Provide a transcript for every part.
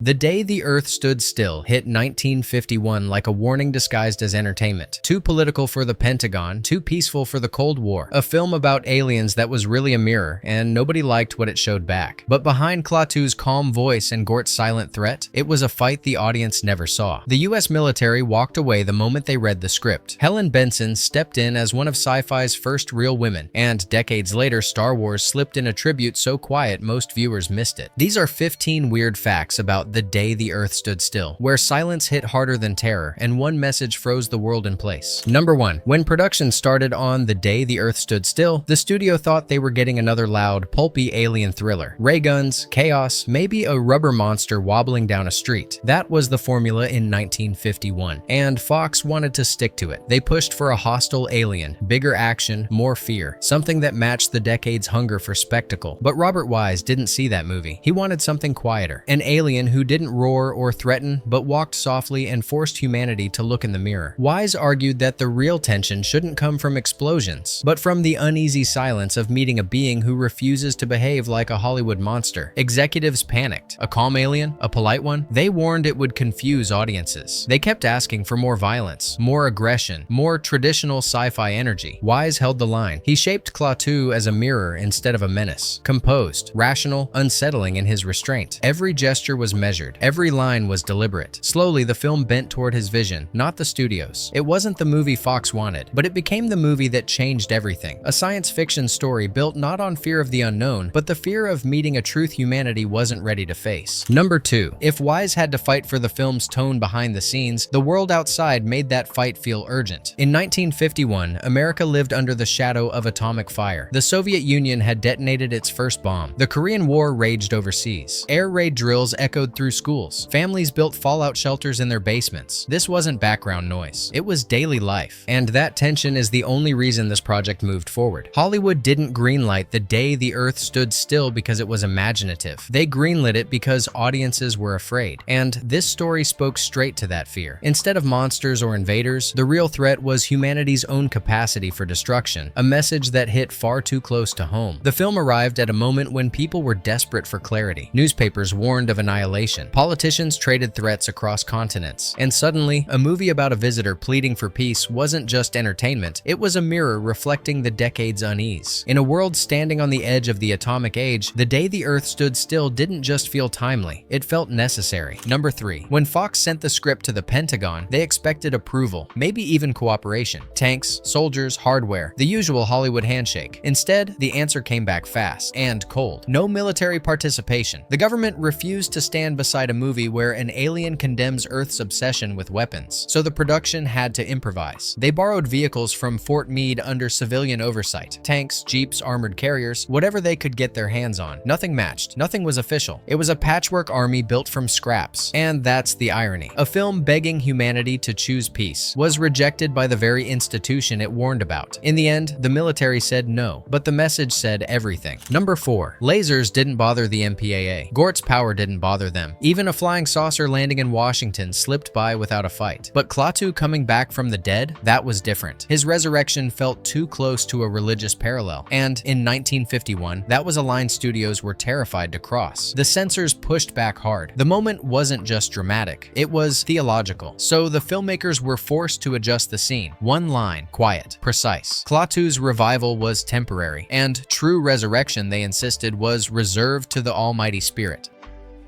The Day the Earth Stood Still hit 1951 like a warning disguised as entertainment. Too political for the Pentagon, too peaceful for the Cold War. A film about aliens that was really a mirror, and nobody liked what it showed back. But behind Klaatu's calm voice and Gort's silent threat, it was a fight the audience never saw. The US military walked away the moment they read the script. Helen Benson stepped in as one of sci-fi's first real women, and decades later Star Wars slipped in a tribute so quiet most viewers missed it. These are 15 weird facts about The Day the Earth Stood Still, where silence hit harder than terror, and one message froze the world in place. Number 1. When production started on The Day the Earth Stood Still, the studio thought they were getting another loud, pulpy alien thriller. Ray guns, chaos, maybe a rubber monster wobbling down a street. That was the formula in 1951, and Fox wanted to stick to it. They pushed for a hostile alien, bigger action, more fear, something that matched the decade's hunger for spectacle. But Robert Wise didn't see that movie. He wanted something quieter, an alien who didn't roar or threaten, but walked softly and forced humanity to look in the mirror. Wise argued that the real tension shouldn't come from explosions, but from the uneasy silence of meeting a being who refuses to behave like a Hollywood monster. Executives panicked. A calm alien? A polite one? They warned it would confuse audiences. They kept asking for more violence, more aggression, more traditional sci-fi energy. Wise held the line. He shaped Klaatu as a mirror instead of a menace. Composed, rational, unsettling in his restraint. Every gesture was measured. Every line was deliberate. Slowly, the film bent toward his vision, not the studio's. It wasn't the movie Fox wanted, but it became the movie that changed everything. A science fiction story built not on fear of the unknown, but the fear of meeting a truth humanity wasn't ready to face. Number 2. If Wise had to fight for the film's tone behind the scenes, the world outside made that fight feel urgent. In 1951, America lived under the shadow of atomic fire. The Soviet Union had detonated its first bomb. The Korean War raged overseas. Air raid drills echoed through schools. Families built fallout shelters in their basements. This wasn't background noise. It was daily life. And that tension is the only reason this project moved forward. Hollywood didn't greenlight The Day the Earth Stood Still because it was imaginative. They greenlit it because audiences were afraid. And this story spoke straight to that fear. Instead of monsters or invaders, the real threat was humanity's own capacity for destruction, a message that hit far too close to home. The film arrived at a moment when people were desperate for clarity. Newspapers warned of annihilation. Politicians traded threats across continents. And suddenly, a movie about a visitor pleading for peace wasn't just entertainment, it was a mirror reflecting the decade's unease. In a world standing on the edge of the atomic age, The Day the Earth Stood Still didn't just feel timely, it felt necessary. Number 3. When Fox sent the script to the Pentagon, they expected approval, maybe even cooperation. Tanks, soldiers, hardware, the usual Hollywood handshake. Instead, the answer came back fast and cold. No military participation. The government refused to stand beside a movie where an alien condemns Earth's obsession with weapons, so the production had to improvise. They borrowed vehicles from Fort Meade under civilian oversight. Tanks, jeeps, armored carriers, whatever they could get their hands on. Nothing matched. Nothing was official. It was a patchwork army built from scraps. And that's the irony. A film begging humanity to choose peace was rejected by the very institution it warned about. In the end, the military said no, but the message said everything. Number 4. Lasers didn't bother the MPAA. Gort's power didn't bother them. Even a flying saucer landing in Washington slipped by without a fight. But Klaatu coming back from the dead, that was different. His resurrection felt too close to a religious parallel. And in 1951, that was a line studios were terrified to cross. The censors pushed back hard. The moment wasn't just dramatic, it was theological. So the filmmakers were forced to adjust the scene. One line, quiet, precise. Klaatu's revival was temporary, and true resurrection, they insisted, was reserved to the Almighty Spirit.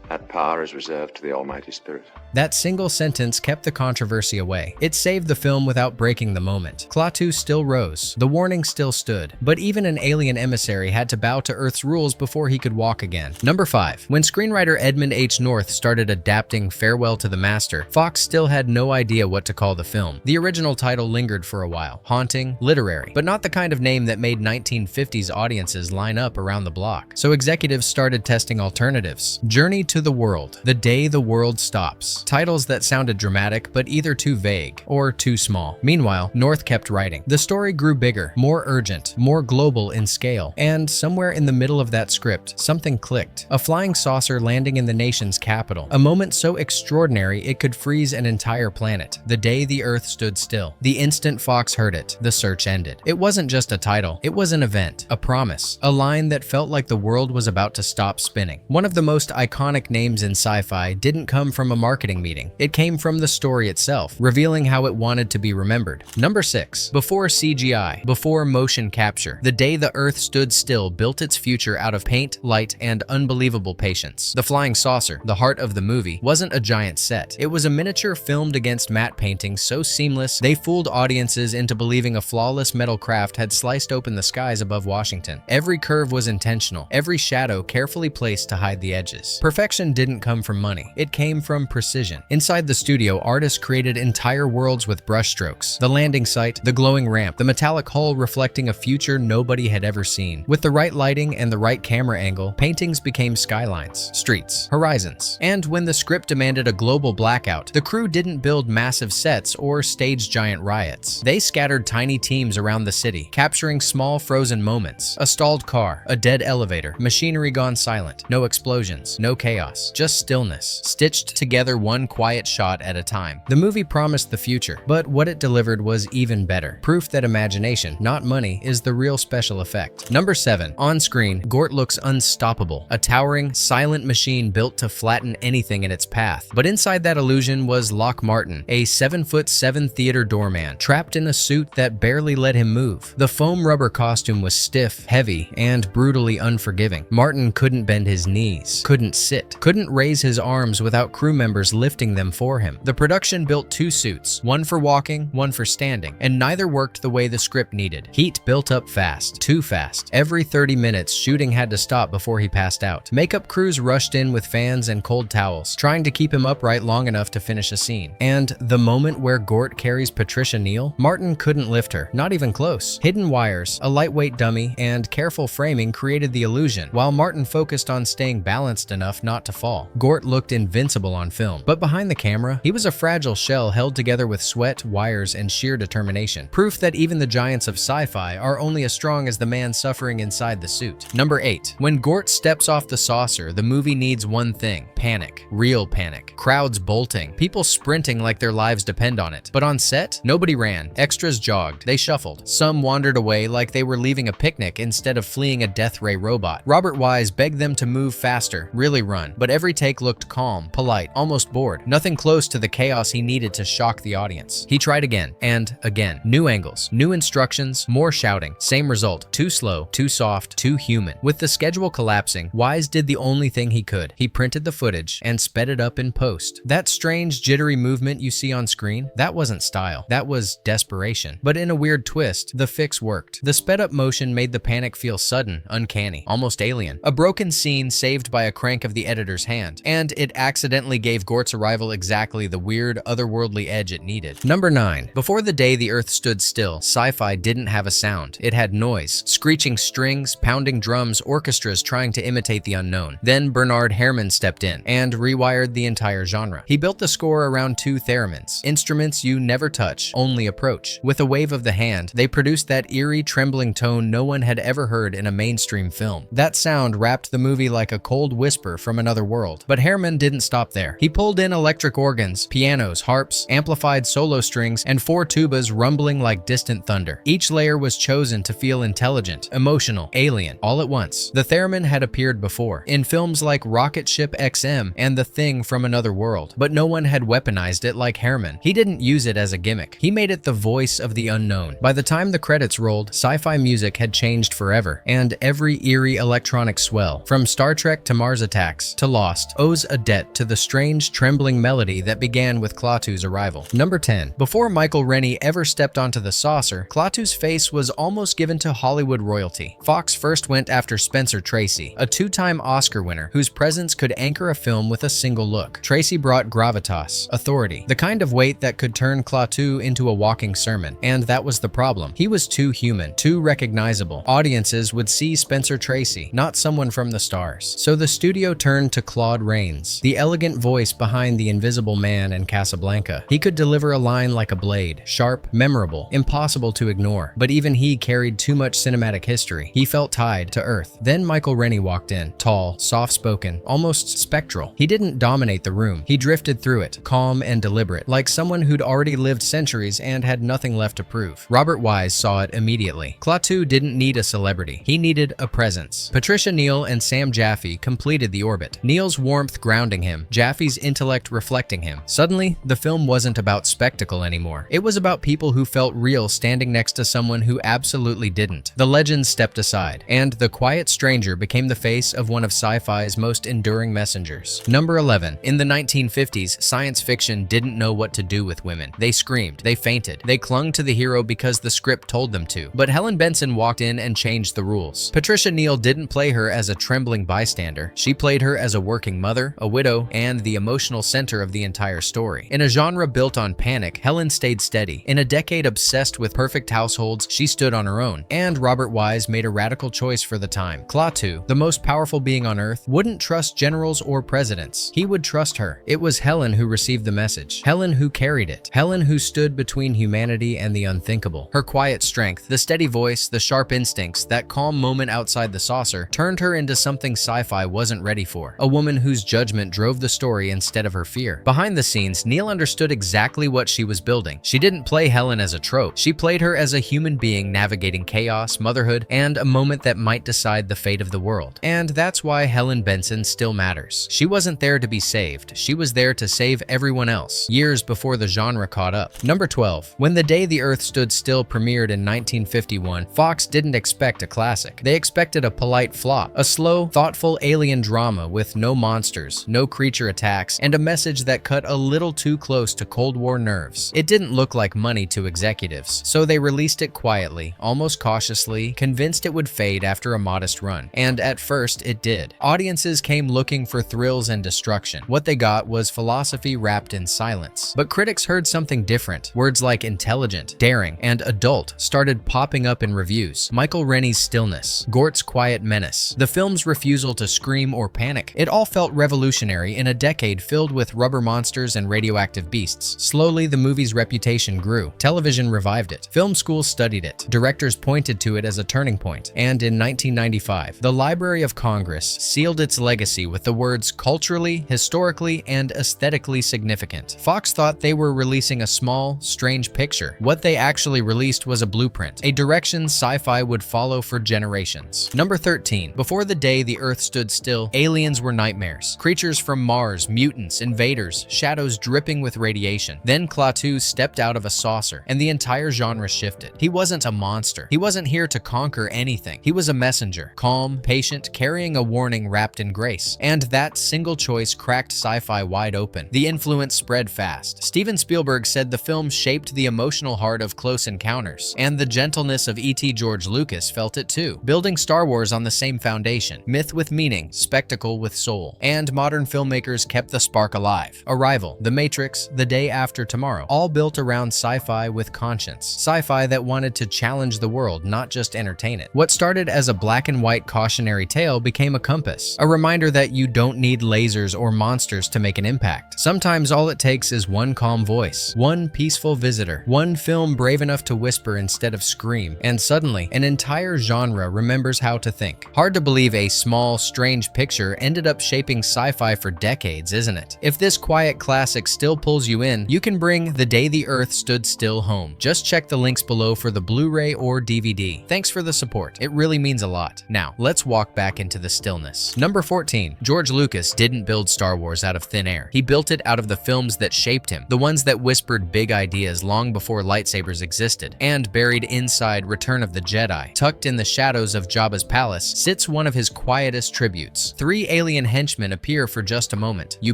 That power is reserved to the Almighty Spirit. That single sentence kept the controversy away. It saved the film without breaking the moment. Klaatu still rose. The warning still stood. But even an alien emissary had to bow to Earth's rules before he could walk again. Number 5. When screenwriter Edmund H. North started adapting Farewell to the Master, Fox still had no idea what to call the film. The original title lingered for a while. Haunting, literary, but not the kind of name that made 1950s audiences line up around the block. So executives started testing alternatives. Journey to the World, The Day the World Stops. Titles that sounded dramatic, but either too vague or too small. Meanwhile, North kept writing. The story grew bigger, more urgent, more global in scale. And somewhere in the middle of that script, something clicked. A flying saucer landing in the nation's capital. A moment so extraordinary it could freeze an entire planet. The Day the Earth Stood Still. The instant Fox heard it, the search ended. It wasn't just a title, it was an event, a promise, a line that felt like the world was about to stop spinning. One of the most iconic iconic names in sci-fi didn't come from a marketing meeting. It came from the story itself, revealing how it wanted to be remembered. Number 6. Before CGI, before motion capture, the day the Earth stood still built its future out of paint, light, and unbelievable patience. The flying saucer, the heart of the movie, wasn't a giant set. It was a miniature filmed against matte painting so seamless they fooled audiences into believing a flawless metal craft had sliced open the skies above Washington. Every curve was intentional, every shadow carefully placed to hide the edges. Perfection didn't come from money. It came from precision. Inside the studio, artists created entire worlds with brushstrokes. The landing site, the glowing ramp, the metallic hull reflecting a future nobody had ever seen. With the right lighting and the right camera angle, paintings became skylines, streets, horizons. And when the script demanded a global blackout, the crew didn't build massive sets or stage giant riots. They scattered tiny teams around the city, capturing small frozen moments. A stalled car, a dead elevator, machinery gone silent. No explosions, no chaos, just stillness, stitched together one quiet shot at a time. The movie promised the future, but what it delivered was even better. Proof that imagination, not money, is the real special effect. Number 7. On screen, Gort looks unstoppable, a towering, silent machine built to flatten anything in its path. But inside that illusion was Lock Martin, a 7'7" theater doorman, trapped in a suit that barely let him move. The foam rubber costume was stiff, heavy, and brutally unforgiving. Martin couldn't bend his knees, couldn't sit, couldn't raise his arms without crew members lifting them for him. The production built 2 suits, one for walking, one for standing, and neither worked the way the script needed. Heat built up fast, too fast. Every 30 minutes, shooting had to stop before he passed out. Makeup crews rushed in with fans and cold towels, trying to keep him upright long enough to finish a scene. And the moment where Gort carries Patricia Neal, Martin couldn't lift her, not even close. Hidden wires, a lightweight dummy, and careful framing created the illusion, while Martin focused on staying balanced enough not to fall. Gort looked invincible on film, but behind the camera, he was a fragile shell held together with sweat, wires, and sheer determination. Proof that even the giants of sci-fi are only as strong as the man suffering inside the suit. Number 8. When Gort steps off the saucer, the movie needs one thing: panic. Real panic. Crowds bolting, people sprinting like their lives depend on it. But on set, nobody ran. Extras jogged. They shuffled. Some wandered away like they were leaving a picnic instead of fleeing a death ray robot. Robert Wise begged them to move faster, really run, but every take looked calm, polite, almost bored. Nothing close to the chaos he needed to shock the audience. He tried again and again. New angles, new instructions, more shouting. Same result. Too slow, too soft, too human. With the schedule collapsing, Wise did the only thing he could. He printed the footage and sped it up in post. That strange, jittery movement you see on screen, that wasn't style. That was desperation. But in a weird twist, the fix worked. The sped up motion made the panic feel sudden, uncanny, almost alien. A broken scene saved by a crank of the editor's hand, and it accidentally gave Gort's arrival exactly the weird, otherworldly edge it needed. Number 9. Before the day the Earth stood still, sci-fi didn't have a sound. It had noise. Screeching strings, pounding drums, orchestras trying to imitate the unknown. Then Bernard Herrmann stepped in and rewired the entire genre. He built the score around 2 theremins, instruments you never touch, only approach. With a wave of the hand, they produced that eerie, trembling tone no one had ever heard in a mainstream film. That sound wrapped the movie like a cold whisper from another world. But Herrmann didn't stop there. He pulled in electric organs, pianos, harps, amplified solo strings, and 4 tubas rumbling like distant thunder. Each layer was chosen to feel intelligent, emotional, alien, all at once. The theremin had appeared before, in films like Rocket Ship XM and The Thing from Another World, but no one had weaponized it like Herrmann. He didn't use it as a gimmick. He made it the voice of the unknown. By the time the credits rolled, sci-fi music had changed forever, and every eerie electronic swell, from Star Trek to Mars Attacks to Lost, owes a debt to the strange, trembling melody that began with Klaatu's arrival. Number 10. Before Michael Rennie ever stepped onto the saucer, Klaatu's face was almost given to Hollywood royalty. Fox first went after Spencer Tracy, a 2-time Oscar winner whose presence could anchor a film with a single look. Tracy brought gravitas, authority, the kind of weight that could turn Klaatu into a walking sermon. And that was the problem. He was too human, too recognizable. Audiences would see Spencer Tracy, not someone from the stars. So the studio turned to Claude Rains, the elegant voice behind The Invisible Man and Casablanca. He could deliver a line like a blade, sharp, memorable, impossible to ignore. But even he carried too much cinematic history. He felt tied to earth. Then Michael Rennie walked in, tall, soft-spoken, almost spectral. He didn't dominate the room. He drifted through it, calm and deliberate, like someone who'd already lived centuries and had nothing left to prove. Robert Wise saw it immediately. Klaatu didn't need a celebrity. He needed a presence. Patricia Neal and Sam Jaffe completed the orbit. quiet, Neil's warmth grounding him, Jaffe's intellect reflecting him. Suddenly, the film wasn't about spectacle anymore. It was about people who felt real standing next to someone who absolutely didn't. The legends stepped aside, and the quiet stranger became the face of one of sci-fi's most enduring messengers. Number 11. In the 1950s, science fiction didn't know what to do with women. They screamed, they fainted, they clung to the hero because the script told them to. But Helen Benson walked in and changed the rules. Patricia Neal didn't play her as a trembling bystander. She played her as a working mother, a widow, and the emotional center of the entire story. In a genre built on panic, Helen stayed steady. In a decade obsessed with perfect households, she stood on her own. And Robert Wise made a radical choice for the time. Klaatu, the most powerful being on Earth, wouldn't trust generals or presidents. He would trust her. It was Helen who received the message. Helen who carried it. Helen who stood between humanity and the unthinkable. Her quiet strength, the steady voice, the sharp instincts, that calm moment outside the saucer, turned her into something sci-fi wasn't ready for. A woman whose judgment drove the story instead of her fear. Behind the scenes, Neal understood exactly what she was building. She didn't play Helen as a trope. She played her as a human being navigating chaos, motherhood, and a moment that might decide the fate of the world. And that's why Helen Benson still matters. She wasn't there to be saved. She was there to save everyone else, years before the genre caught up. Number 12. When The Day the Earth Stood Still premiered in 1951, Fox didn't expect a classic. They expected a polite flop, a slow, thoughtful alien drama with no monsters, no creature attacks, and a message that cut a little too close to Cold War nerves. It didn't look like money to executives, so they released it quietly, almost cautiously, convinced it would fade after a modest run. And at first, it did. Audiences came looking for thrills and destruction. What they got was philosophy wrapped in silence. But critics heard something different. Words like intelligent, daring, and adult started popping up in reviews. Michael Rennie's stillness, Gort's quiet menace, the film's refusal to scream or panic. It all felt revolutionary in a decade filled with rubber monsters and radioactive beasts. Slowly, the movie's reputation grew. Television revived it. Film schools studied it. Directors pointed to it as a turning point. And in 1995, the Library of Congress sealed its legacy with the words culturally, historically, and aesthetically significant. Fox thought they were releasing a small, strange picture. What they actually released was a blueprint, a direction sci-fi would follow for generations. Number 13. Before the day the Earth stood still, aliens were nightmares. Creatures from Mars, mutants, invaders, shadows dripping with radiation. Then Klaatu stepped out of a saucer, and the entire genre shifted. He wasn't a monster. He wasn't here to conquer anything. He was a messenger, calm, patient, carrying a warning wrapped in grace. And that single choice cracked sci-fi wide open. The influence spread fast. Steven Spielberg said the film shaped the emotional heart of Close Encounters, and the gentleness of E.T. George Lucas felt it too, building Star Wars on the same foundation: myth with meaning, spectacle with soul. And modern filmmakers kept the spark alive. Arrival, The Matrix, The Day After Tomorrow, all built around sci-fi with conscience. Sci-fi that wanted to challenge the world, not just entertain it. What started as a black and white cautionary tale became a compass, a reminder that you don't need lasers or monsters to make an impact. Sometimes all it takes is one calm voice, one peaceful visitor, one film brave enough to whisper instead of scream, and suddenly an entire genre remembers how to think. Hard to believe a small, strange picture ended up shaping sci-fi for decades, isn't it? If this quiet classic still pulls you in, you can bring The Day the Earth Stood Still home. Just check the links below for the Blu-ray or DVD. Thanks for the support. It really means a lot. Now, let's walk back into the stillness. Number 14. George Lucas didn't build Star Wars out of thin air. He built it out of the films that shaped him, the ones that whispered big ideas long before lightsabers existed. And buried inside Return of the Jedi, tucked in the shadows of Jabba's palace, sits one of his quietest tributes. 3 alien henchmen appear for just a moment. You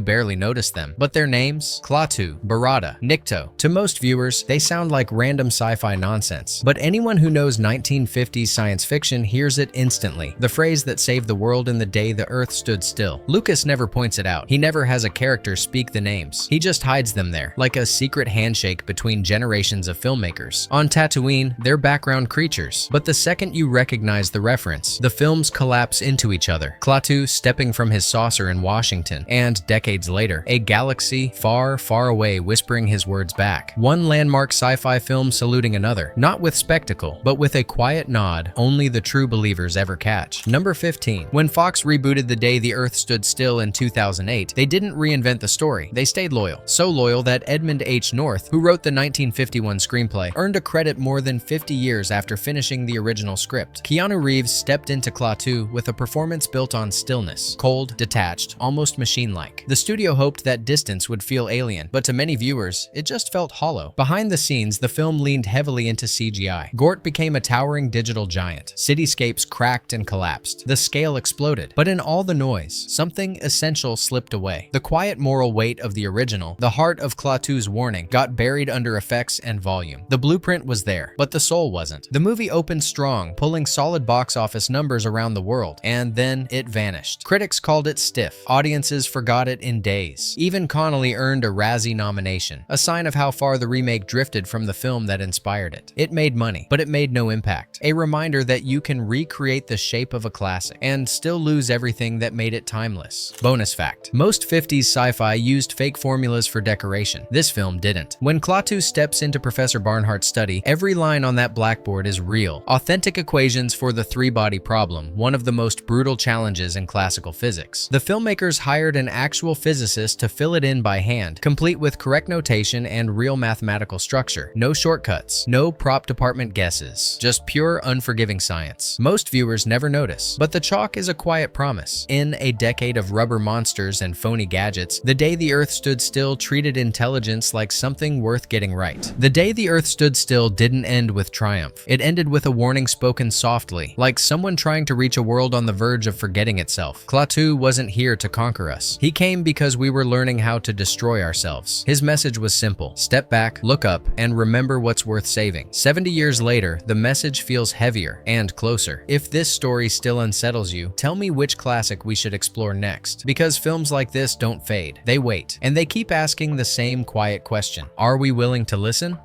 barely notice them, but their names? Klaatu, Barada, Nikto. To most viewers, they sound like random sci-fi nonsense. But anyone who knows 1950s science fiction hears it instantly. The phrase that saved the world in the day the Earth stood still. Lucas never points it out. He never has a character speak the names. He just hides them there, like a secret handshake between generations of filmmakers. On Tatooine, they're background creatures. But the second you recognize the reference, the films collapse into each other. Klaatu stepping from his saucer in Washington, and decades later, a galaxy far, far away whispering his words back. One landmark sci-fi film saluting another, not with spectacle, but with a quiet nod only the true believers ever catch. Number 15. When Fox rebooted The Day the Earth Stood Still in 2008, they didn't reinvent the story. They stayed loyal. So loyal that Edmund H. North, who wrote the 1951 screenplay, earned a credit more than 50 years after finishing the original script. Keanu Reeves stepped into Klaatu with a performance built on stillness, cold, detached, almost machine-like. The studio hoped that distance would feel alien, but to many viewers, it just felt hollow. Behind the scenes, the film leaned heavily into CGI. Gort became a towering digital giant. Cityscapes cracked and collapsed. The scale exploded. But in all the noise, something essential slipped away. The quiet moral weight of the original, the heart of Klaatu's warning, got buried under effects and volume. The blueprint was there, but the soul wasn't. The movie opened strong, pulling solid box office numbers around the world, and then it vanished. Critics called it stiff. Audiences forgot it in days. Even Connolly earned a Razzie nomination, a sign of how far the remake drifted from the film that inspired it. It made money, but it made no impact. A reminder that you can recreate the shape of a classic and still lose everything that made it timeless. Bonus fact: most 50s sci-fi used fake formulas for decoration. This film didn't. When Klaatu steps into Professor Barnhart's study, every line on that blackboard is real. Authentic equations for the three-body problem, one of the most brutal challenges in classical physics. The filmmakers hired an actual physicist to fill it in by hand, complete with correct notation and real mathematical structure. No shortcuts, no prop department guesses, just pure unforgiving science. Most viewers never notice, but the chalk is a quiet promise. In a decade of rubber monsters and phony gadgets, The Day the Earth Stood Still treated intelligence like something worth getting right. The Day the Earth Stood Still didn't end with triumph. It ended with a warning spoken softly, like someone trying to reach a world on the verge of forgetting itself. Klaatu wasn't here to conquer us. He came because we were learning how to destroy ourselves. His message was simple: step back, look up, and remember what's worth saving. 70 years later, the message feels heavier and closer. If this story still unsettles you, tell me which classic we should explore next. Because films like this don't fade. They wait, and they keep asking the same quiet question: are we willing to listen?